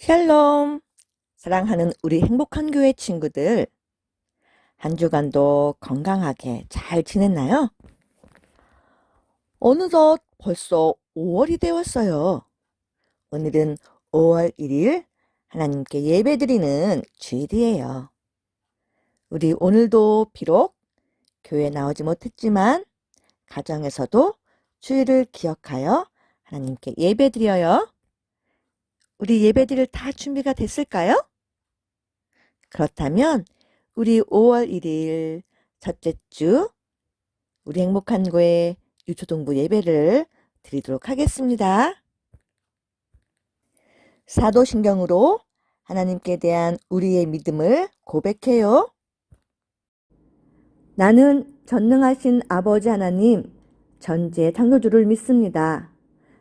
샬롬! 사랑하는 우리 행복한 교회 친구들, 한 주간도 건강하게 잘 지냈나요? 어느덧 벌써 5월이 되었어요. 오늘은 5월 1일 하나님께 예배드리는 주일이에요. 우리 오늘도 비록 교회에 나오지 못했지만 가정에서도 주일을 기억하여 하나님께 예배드려요. 우리 예배드릴 다 준비가 됐을까요? 그렇다면 우리 5월 1일 첫째 주 우리 행복한 교회 유초동부 예배를 드리도록 하겠습니다. 사도신경으로 하나님께 대한 우리의 믿음을 고백해요. 나는 전능하신 아버지 하나님 전지의 창조주를 믿습니다.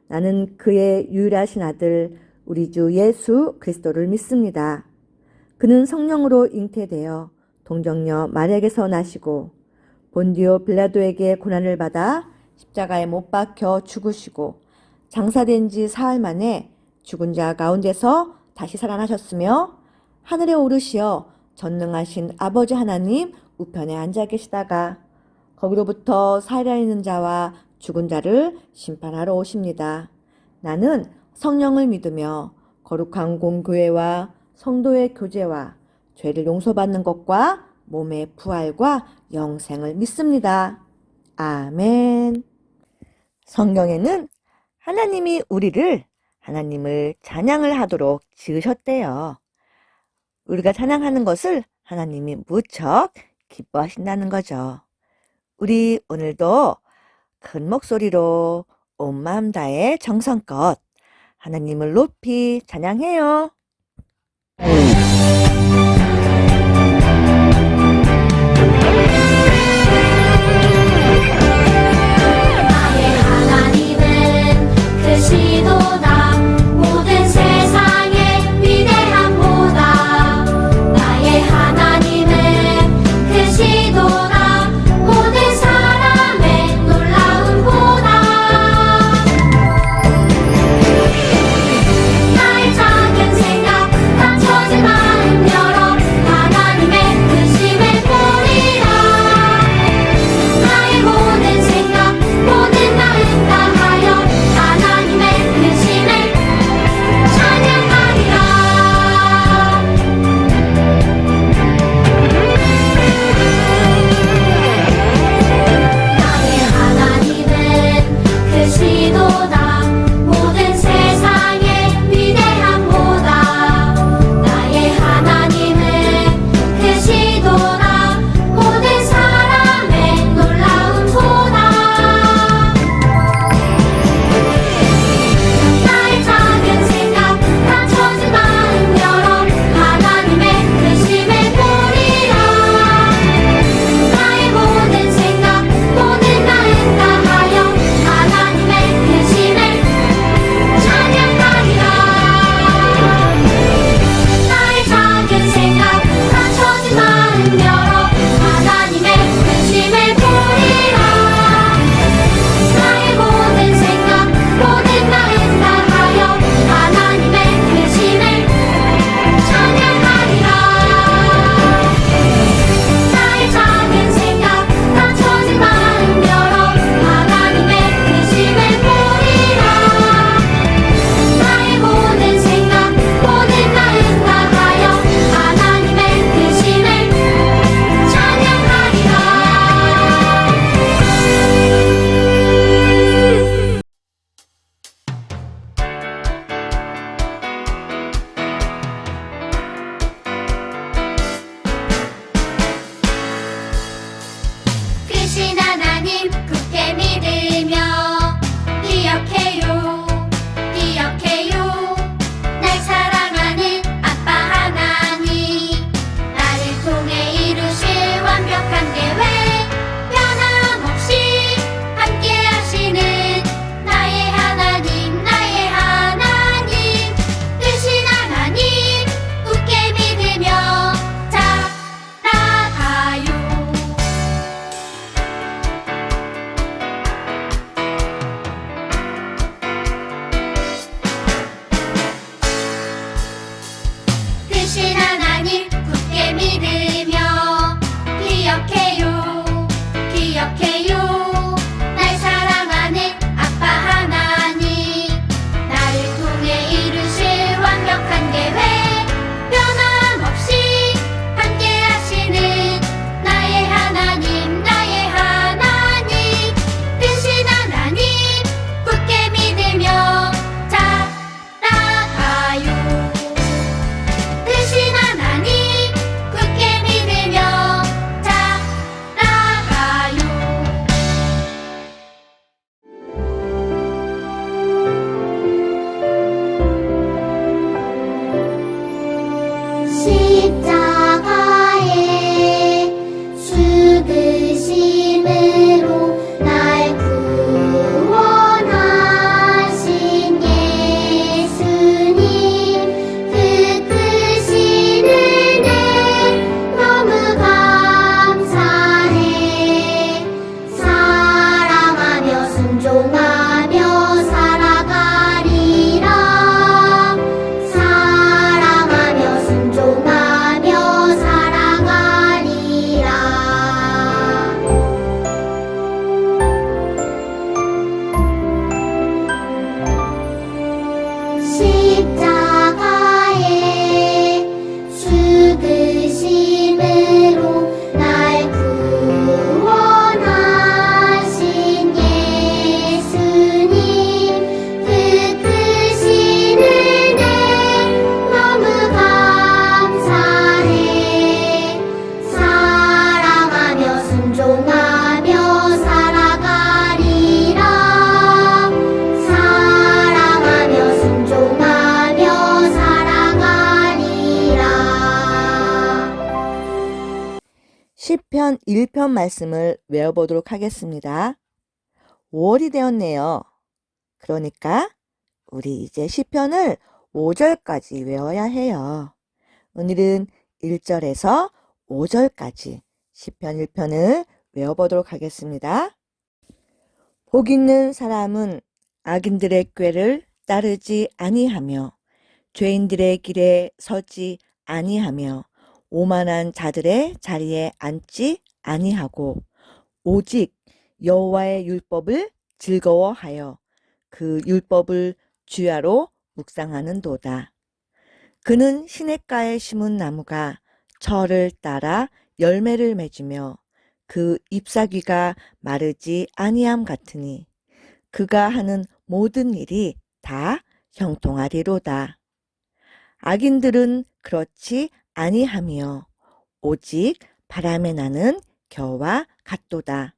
나는 그의 유일하신 아들 우리 주 예수 그리스도를 믿습니다. 그는 성령으로 잉태되어 동정녀 마리아에게서 나시고 본디오 빌라도에게 고난을 받아 십자가에 못 박혀 죽으시고 장사된 지 사흘 만에 죽은 자 가운데서 다시 살아나셨으며 하늘에 오르시어 전능하신 아버지 하나님 우편에 앉아 계시다가 거기로부터 살아있는 자와 죽은 자를 심판하러 오십니다. 나는 성령을 믿으며 거룩한 공교회와 성도의 교제와 죄를 용서받는 것과 몸의 부활과 영생을 믿습니다. 아멘. 성경에는 하나님이 우리를 하나님을 찬양을 하도록 지으셨대요. 우리가 찬양하는 것을 하나님이 무척 기뻐하신다는 거죠. 우리 오늘도 큰 목소리로 온 마음 다해 정성껏 하나님을 높이 찬양해요. 나의 하나님은 크시도다 모든 세상의 위대함보다 나의 하나님은 크시도다 모든 사람의 놀라움보다 나의 작은 생각 크신 하나님 굳게 믿으며 기억해요 기억해요 날 사랑하는 아빠 하나님 나를 통해 이루실 완벽한 계획 변함없이 함께 하시는 나의 하나님 크신 하나님 굳게 믿으며 자라가요 크신 하나님 굳게 믿으며 자라가요 십자가의 죽으심으로 날 구원하신 예수님 그 크신 은혜 너무 감사해 사랑하며 순종하며 살아가리라 사랑하며 순종하며 살아가리라 십자가의 죽으심으로 날 구원하신 예수님 그 크신 은혜 너무 감사해 사랑하며 순종하며 살아가리라 사랑하며 순종하며 살아가리라 시편 1편 말씀을 외워보도록 하겠습니다. 5월이 되었네요. 그러니까 우리 이제 시편을 5절까지 외워야 해요. 오늘은 1절에서 5절까지 시편 1편을 외워보도록 하겠습니다. 복 있는 사람은 악인들의 꾀를 따르지 아니하며 죄인들의 길에 서지 아니하며 오만한 자들의 자리에 앉지 아니하고 오직 여호와의 율법을 즐거워하여 그 율법을 주야로 묵상하는도다. 그는 시냇가에 심은 나무가 철을 따라 열매를 맺으며 그 잎사귀가 마르지 아니함 같으니 그가 하는 모든 일이 다 형통하리로다. 악인들은 그렇지 아니하며 오직 바람에 나는 겨와 같도다.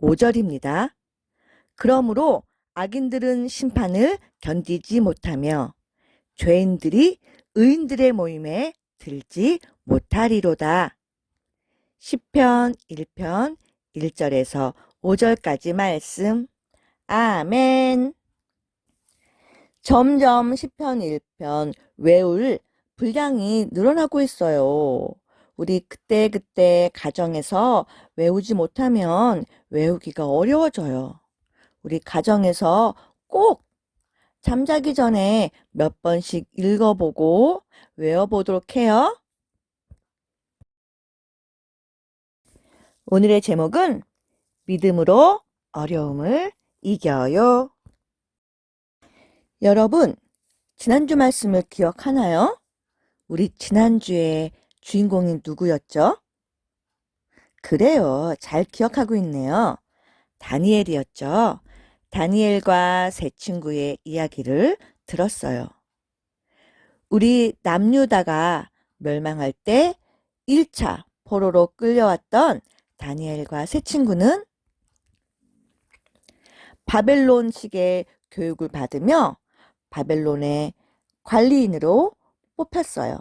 5절입니다. 그러므로 악인들은 심판을 견디지 못하며 죄인들이 의인들의 모임에 들지 못하리로다. 시편 1편 1절에서 5절까지 말씀. 아멘. 점점 시편 1편 외울 분량이 늘어나고 있어요. 우리 그때그때 가정에서 외우지 못하면 외우기가 어려워져요. 우리 가정에서 꼭 잠자기 전에 몇 번씩 읽어보고 외워보도록 해요. 오늘의 제목은 믿음으로 어려움을 이겨요. 여러분, 지난주 말씀을 기억하나요? 우리 지난주에 주인공이 누구였죠? 그래요. 잘 기억하고 있네요. 다니엘이었죠. 다니엘과 세 친구의 이야기를 들었어요. 우리 남유다가 멸망할 때 1차 포로로 끌려왔던 다니엘과 세 친구는 바벨론식의 교육을 받으며 바벨론의 관리인으로 뽑혔어요.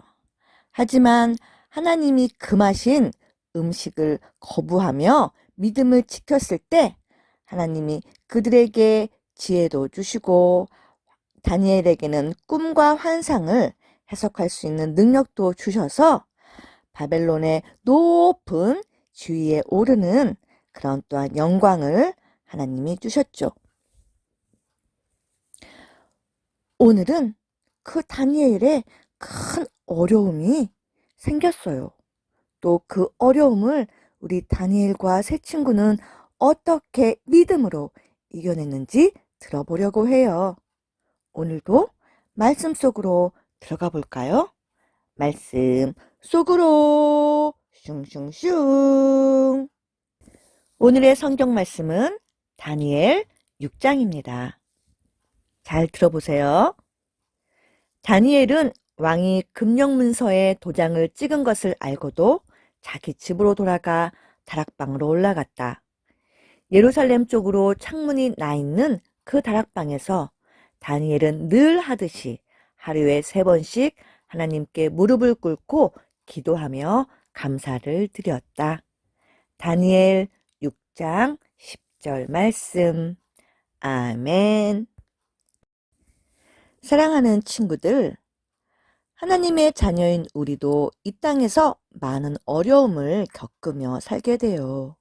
하지만 하나님이 금하신 음식을 거부하며 믿음을 지켰을 때 하나님이 그들에게 지혜도 주시고 다니엘에게는 꿈과 환상을 해석할 수 있는 능력도 주셔서 바벨론의 높은 지위에 오르는 그런 또한 영광을 하나님이 주셨죠. 오늘은 그 다니엘의 큰 어려움이 생겼어요. 또 그 어려움을 우리 다니엘과 세 친구는 어떻게 믿음으로 이겨냈는지 들어보려고 해요. 오늘도 말씀 속으로 들어가 볼까요? 말씀 속으로 슝슝슝. 오늘의 성경 말씀은 다니엘 6장입니다. 잘 들어보세요. 다니엘은 왕이 금령문서에 도장을 찍은 것을 알고도 자기 집으로 돌아가 다락방으로 올라갔다. 예루살렘 쪽으로 창문이 나 있는 그 다락방에서 다니엘은 늘 하듯이 하루에 3번씩 하나님께 무릎을 꿇고 기도하며 감사를 드렸다. 다니엘 6장 10절 말씀. 아멘. 사랑하는 친구들, 하나님의 자녀인 우리도 이 땅에서 많은 어려움을 겪으며 살게 돼요.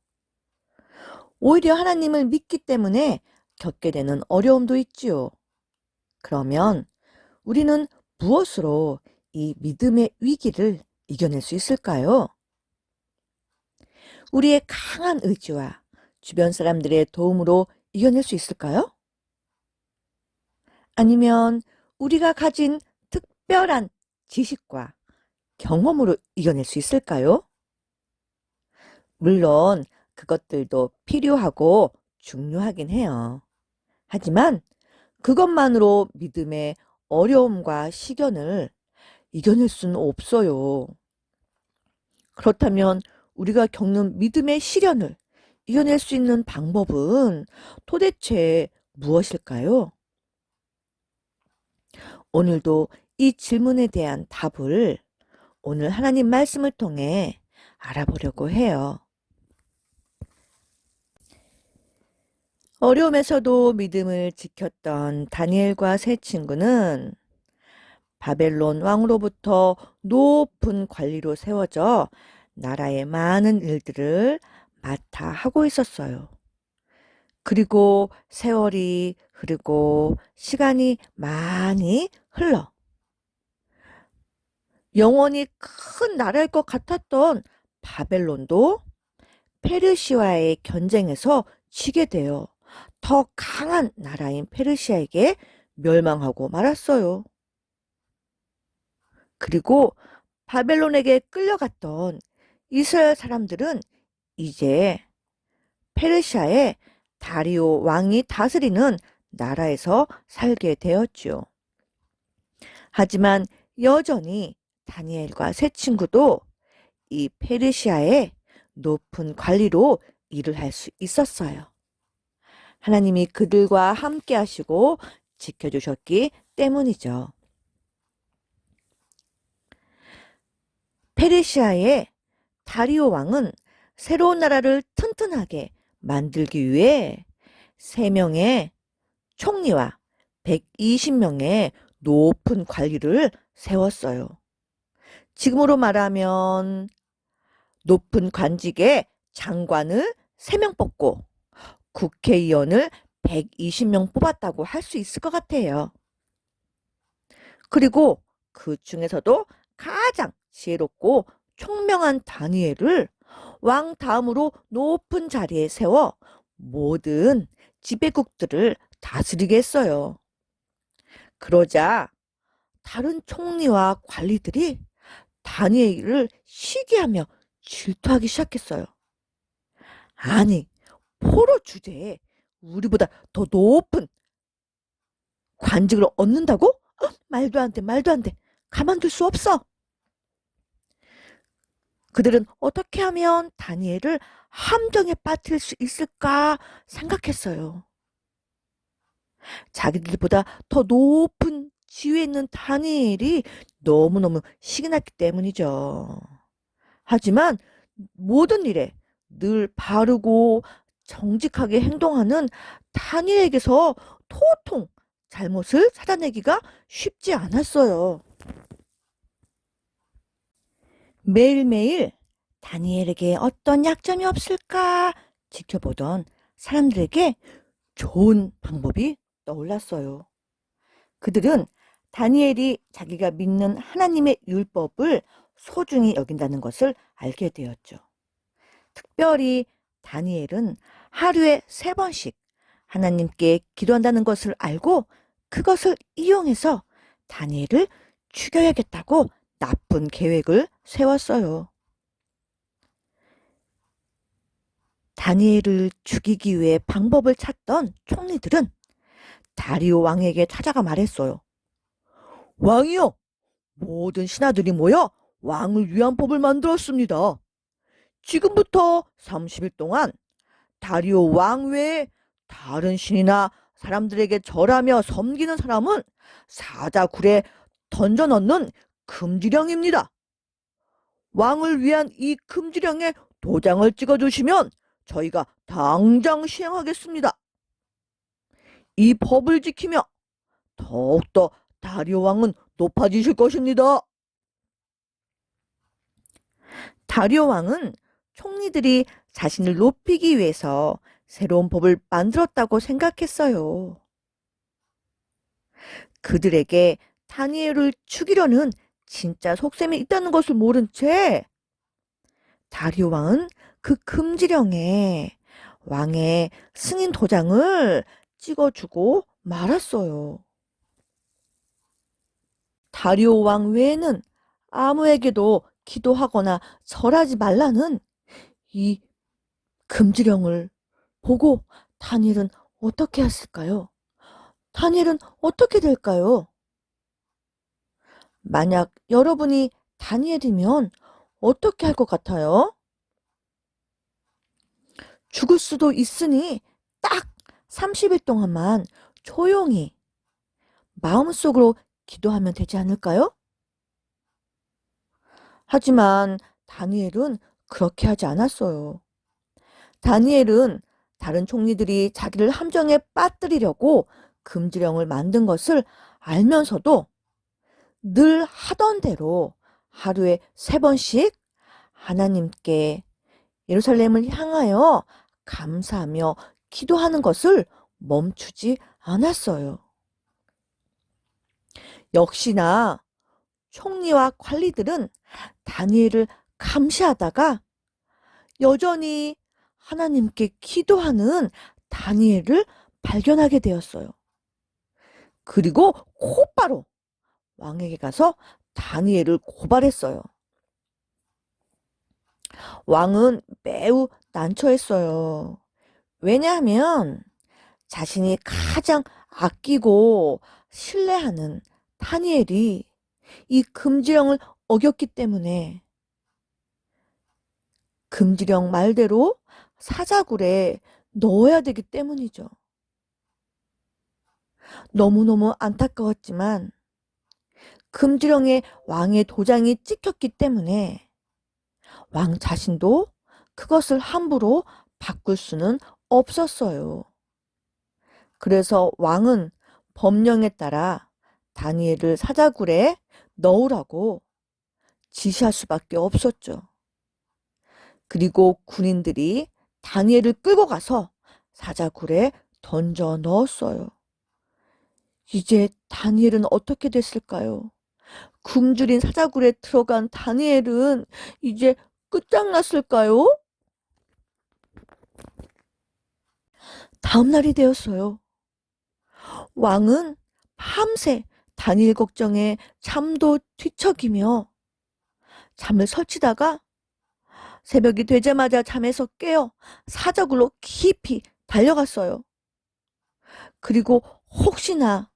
오히려 하나님을 믿기 때문에 겪게 되는 어려움도 있지요. 그러면 우리는 무엇으로 이 믿음의 위기를 이겨낼 수 있을까요? 우리의 강한 의지와 주변 사람들의 도움으로 이겨낼 수 있을까요? 아니면 우리가 가진 특별한 지식과 경험으로 이겨낼 수 있을까요? 물론 그것들도 필요하고 중요하긴 해요. 하지만 그것만으로 믿음의 어려움과 시련을 이겨낼 수는 없어요. 그렇다면 우리가 겪는 믿음의 시련을 이겨낼 수 있는 방법은 도대체 무엇일까요? 오늘도 이 질문에 대한 답을 오늘 하나님 말씀을 통해 알아보려고 해요. 어려움에서도 믿음을 지켰던 다니엘과 세 친구는 바벨론 왕으로부터 높은 관리로 세워져 나라의 많은 일들을 맡아 하고 있었어요. 그리고 세월이 흐르고 시간이 많이 흘러 영원히 큰 나라일 것 같았던 바벨론도 페르시아와의 경쟁에서 지게 되어 더 강한 나라인 페르시아에게 멸망하고 말았어요. 그리고 바벨론에게 끌려갔던 이스라엘 사람들은 이제 페르시아의 다리오 왕이 다스리는 나라에서 살게 되었죠. 하지만 여전히 다니엘과 세 친구도 이 페르시아의 높은 관리로 일을 할 수 있었어요. 하나님이 그들과 함께 하시고 지켜주셨기 때문이죠. 페르시아의 다리오 왕은 새로운 나라를 튼튼하게 만들기 위해 3명의 총리와 120명의 높은 관리를 세웠어요. 지금으로 말하면 높은 관직에 장관을 3명 뽑고 국회의원을 120명 뽑았다고 할 수 있을 것 같아요. 그리고 그 중에서도 가장 지혜롭고 총명한 다니엘을 왕 다음으로 높은 자리에 세워 모든 지배국들을 다스리게 했어요. 그러자 다른 총리와 관리들이 다니엘을 시기하며 질투하기 시작했어요. 아니, 포로 주제에 우리보다 더 높은 관직을 얻는다고? 말도 안 돼, 말도 안 돼. 가만둘 수 없어. 그들은 어떻게 하면 다니엘을 함정에 빠뜨릴 수 있을까 생각했어요. 자기들보다 더 높은 지위에 있는 다니엘이 너무너무 식이 났기 때문이죠. 하지만 모든 일에 늘 바르고 정직하게 행동하는 다니엘에게서 도통 잘못을 찾아내기가 쉽지 않았어요. 매일매일 다니엘에게 어떤 약점이 없을까 지켜보던 사람들에게 좋은 방법이 떠올랐어요. 그들은 다니엘이 자기가 믿는 하나님의 율법을 소중히 여긴다는 것을 알게 되었죠. 특별히 다니엘은 하루에 3번씩 하나님께 기도한다는 것을 알고 그것을 이용해서 다니엘을 죽여야겠다고 나쁜 계획을 세웠어요. 다니엘을 죽이기 위해 방법을 찾던 총리들은 다리오 왕에게 찾아가 말했어요. 왕이여, 모든 신하들이 모여 왕을 위한 법을 만들었습니다. 지금부터 30일 동안 다리오 왕 외에 다른 신이나 사람들에게 절하며 섬기는 사람은 사자굴에 던져 넣는 금지령입니다. 왕을 위한 이 금지령에 도장을 찍어주시면 저희가 당장 시행하겠습니다. 이 법을 지키며 더욱더 다리오 왕은 높아지실 것입니다. 다리오 왕은 총리들이 자신을 높이기 위해서 새로운 법을 만들었다고 생각했어요. 그들에게 다니엘을 죽이려는 진짜 속셈이 있다는 것을 모른 채 다리오 왕은 그 금지령에 왕의 승인 도장을 찍어주고 말았어요. 다리오 왕 외에는 아무에게도 기도하거나 절하지 말라는 이 금지령을 보고 다니엘은 어떻게 했을까요? 다니엘은 어떻게 될까요? 만약 여러분이 다니엘이면 어떻게 할 것 같아요? 죽을 수도 있으니 딱 30일 동안만 조용히 마음속으로 기도하면 되지 않을까요? 하지만 다니엘은 그렇게 하지 않았어요. 다니엘은 다른 총리들이 자기를 함정에 빠뜨리려고 금지령을 만든 것을 알면서도 늘 하던 대로 하루에 3번씩 하나님께 예루살렘을 향하여 감사하며 기도하는 것을 멈추지 않았어요. 역시나 총리와 관리들은 다니엘을 감시하다가 여전히 하나님께 기도하는 다니엘을 발견하게 되었어요. 그리고 곧바로 왕에게 가서 다니엘을 고발했어요. 왕은 매우 난처했어요. 왜냐하면 자신이 가장 아끼고 신뢰하는 다니엘이 이 금지령을 어겼기 때문에 금지령 말대로 사자굴에 넣어야 되기 때문이죠. 너무너무 안타까웠지만 금지령에 왕의 도장이 찍혔기 때문에 왕 자신도 그것을 함부로 바꿀 수는 없었어요. 그래서 왕은 법령에 따라 다니엘을 사자굴에 넣으라고 지시할 수밖에 없었죠. 그리고 군인들이 다니엘을 끌고 가서 사자굴에 던져 넣었어요. 이제 다니엘은 어떻게 됐을까요? 굶주린 사자굴에 들어간 다니엘은 이제 끝장났을까요? 다음 날이 되었어요. 왕은 밤새 다니엘 걱정에 잠도 뒤척이며 잠을 설치다가 새벽이 되자마자 잠에서 깨어 사자굴로 깊이 달려갔어요. 그리고 혹시나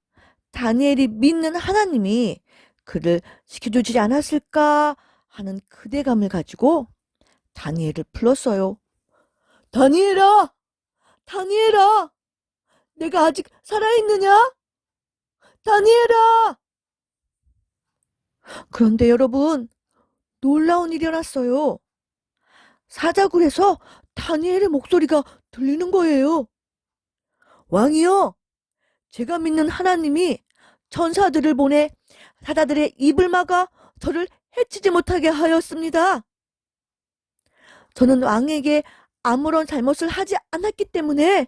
다니엘이 믿는 하나님이 그를 지켜주지 않았을까 하는 기대감을 가지고 다니엘을 불렀어요. 다니엘아! 다니엘아! 내가 아직 살아있느냐? 다니엘아! 그런데 여러분, 놀라운 일이 일어났어요. 사자굴에서 다니엘의 목소리가 들리는 거예요. 왕이여, 제가 믿는 하나님이 천사들을 보내 사자들의 입을 막아 저를 해치지 못하게 하였습니다. 저는 왕에게 아무런 잘못을 하지 않았기 때문에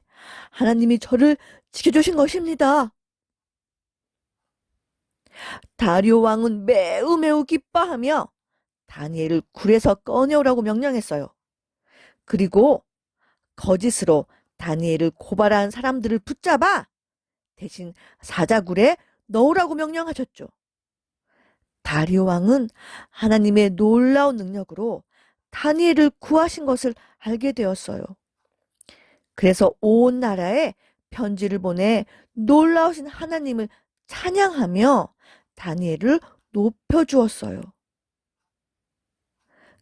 하나님이 저를 지켜주신 것입니다. 다리오 왕은 매우 매우 기뻐하며 다니엘을 굴에서 꺼내오라고 명령했어요. 그리고 거짓으로 다니엘을 고발한 사람들을 붙잡아 대신 사자굴에 넣으라고 명령하셨죠. 다리오 왕은 하나님의 놀라운 능력으로 다니엘을 구하신 것을 알게 되었어요. 그래서 온 나라에 편지를 보내 놀라우신 하나님을 찬양하며 다니엘을 높여주었어요.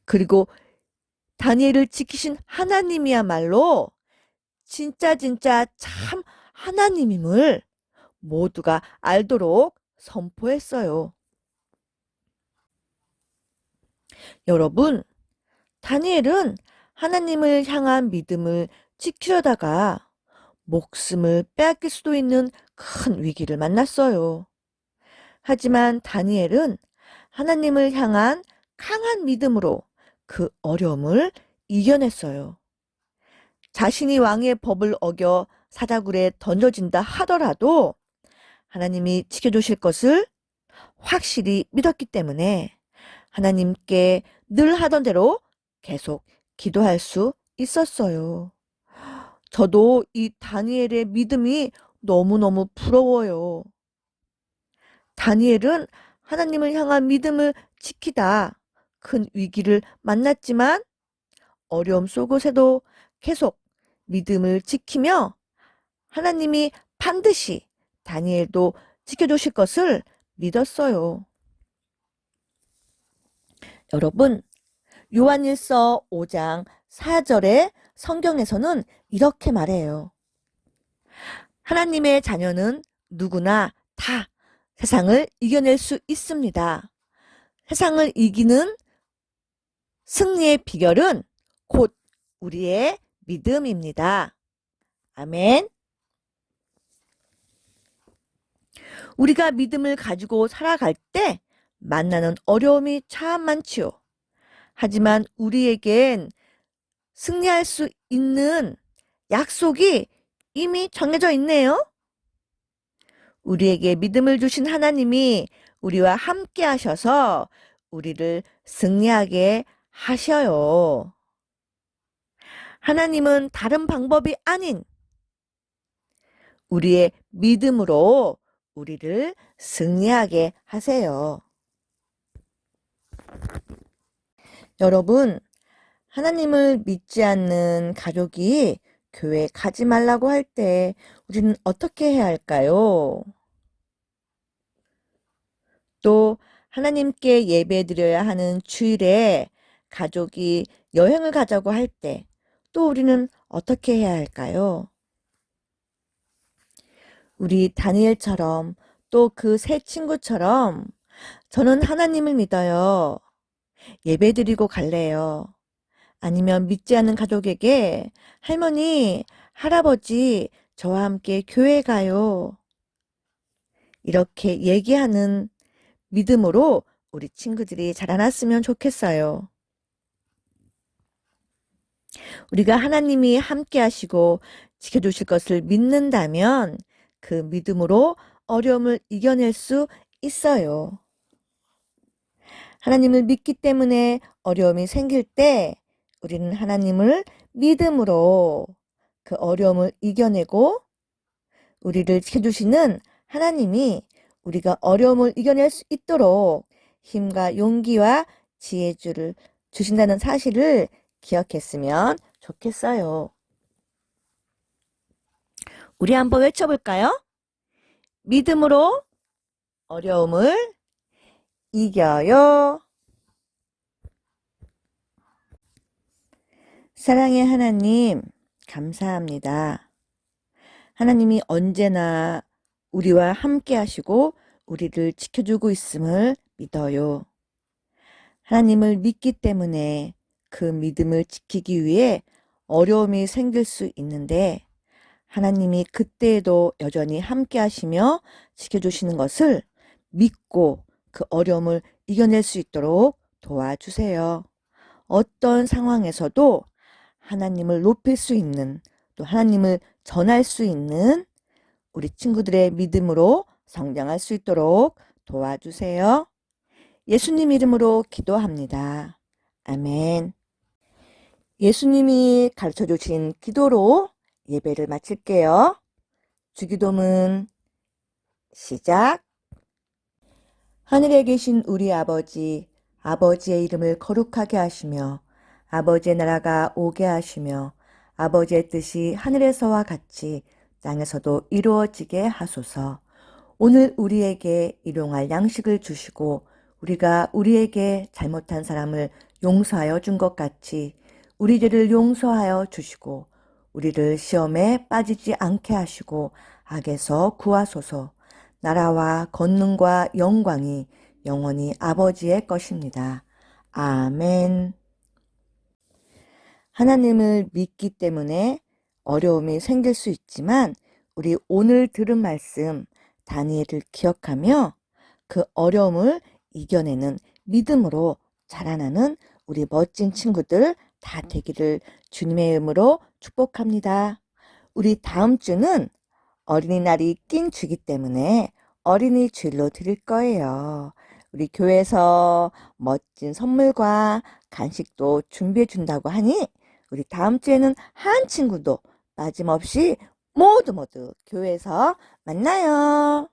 그리고 다니엘을 지키신 하나님이야말로 진짜 참 하나님임을 모두가 알도록 선포했어요. 여러분, 다니엘은 하나님을 향한 믿음을 지키려다가 목숨을 빼앗길 수도 있는 큰 위기를 만났어요. 하지만 다니엘은 하나님을 향한 강한 믿음으로 그 어려움을 이겨냈어요. 자신이 왕의 법을 어겨 사자굴에 던져진다 하더라도 하나님이 지켜주실 것을 확실히 믿었기 때문에 하나님께 늘 하던 대로 계속 기도할 수 있었어요. 저도 이 다니엘의 믿음이 너무너무 부러워요. 다니엘은 하나님을 향한 믿음을 지키다 큰 위기를 만났지만 어려움 속에서도 계속 믿음을 지키며 하나님이 반드시 다니엘도 지켜주실 것을 믿었어요. 여러분, 요한일서 5장 4절의 성경에서는 이렇게 말해요. 하나님의 자녀는 누구나 다 세상을 이겨낼 수 있습니다. 세상을 이기는 승리의 비결은 곧 우리의 믿음입니다. 아멘. 우리가 믿음을 가지고 살아갈 때 만나는 어려움이 참 많지요. 하지만 우리에겐 승리할 수 있는 약속이 이미 정해져 있네요. 우리에게 믿음을 주신 하나님이 우리와 함께 하셔서 우리를 승리하게 하셔요. 하나님은 다른 방법이 아닌 우리의 믿음으로 우리를 승리하게 하세요. 여러분, 하나님을 믿지 않는 가족이 교회 가지 말라고 할 때 우리는 어떻게 해야 할까요? 또 하나님께 예배드려야 하는 주일에 가족이 여행을 가자고 할 때 또 우리는 어떻게 해야 할까요? 우리 다니엘처럼 또 그 세 친구처럼 저는 하나님을 믿어요. 예배드리고 갈래요. 아니면 믿지 않는 가족에게 할머니, 할아버지, 저와 함께 교회 가요. 이렇게 얘기하는 믿음으로 우리 친구들이 자라났으면 좋겠어요. 우리가 하나님이 함께 하시고 지켜주실 것을 믿는다면 그 믿음으로 어려움을 이겨낼 수 있어요. 하나님을 믿기 때문에 어려움이 생길 때 우리는 하나님을 믿음으로 그 어려움을 이겨내고 우리를 지켜주시는 하나님이 우리가 어려움을 이겨낼 수 있도록 힘과 용기와 지혜주를 주신다는 사실을 기억했으면 좋겠어요. 우리 한번 외쳐볼까요? 믿음으로 어려움을 이겨요. 사랑의 하나님, 감사합니다. 하나님이 언제나 우리와 함께 하시고 우리를 지켜주고 있음을 믿어요. 하나님을 믿기 때문에 그 믿음을 지키기 위해 어려움이 생길 수 있는데 하나님이 그때에도 여전히 함께 하시며 지켜주시는 것을 믿고 그 어려움을 이겨낼 수 있도록 도와주세요. 어떤 상황에서도 하나님을 높일 수 있는 또 하나님을 전할 수 있는 우리 친구들의 믿음으로 성장할 수 있도록 도와주세요. 예수님 이름으로 기도합니다. 아멘. 예수님이 가르쳐 주신 기도로 예배를 마칠게요. 주기도문 시작. 하늘에 계신 우리 아버지, 아버지의 이름을 거룩하게 하시며 아버지의 나라가 오게 하시며 아버지의 뜻이 하늘에서와 같이 땅에서도 이루어지게 하소서. 오늘 우리에게 일용할 양식을 주시고 우리가 우리에게 잘못한 사람을 용서하여 준 것 같이 우리 죄를 용서하여 주시고 우리를 시험에 빠지지 않게 하시고 악에서 구하소서. 나라와 권능과 영광이 영원히 아버지의 것입니다. 아멘. 하나님을 믿기 때문에 어려움이 생길 수 있지만 우리 오늘 들은 말씀 다니엘을 기억하며 그 어려움을 이겨내는 믿음으로 자라나는 우리 멋진 친구들 다 되기를 주님의 이름으로 축복합니다. 우리 다음 주는 어린이날이 낀 주기 때문에 어린이 주일로 드릴 거예요. 우리 교회에서 멋진 선물과 간식도 준비해 준다고 하니 우리 다음 주에는 한 친구도 빠짐없이 모두 교회에서 만나요.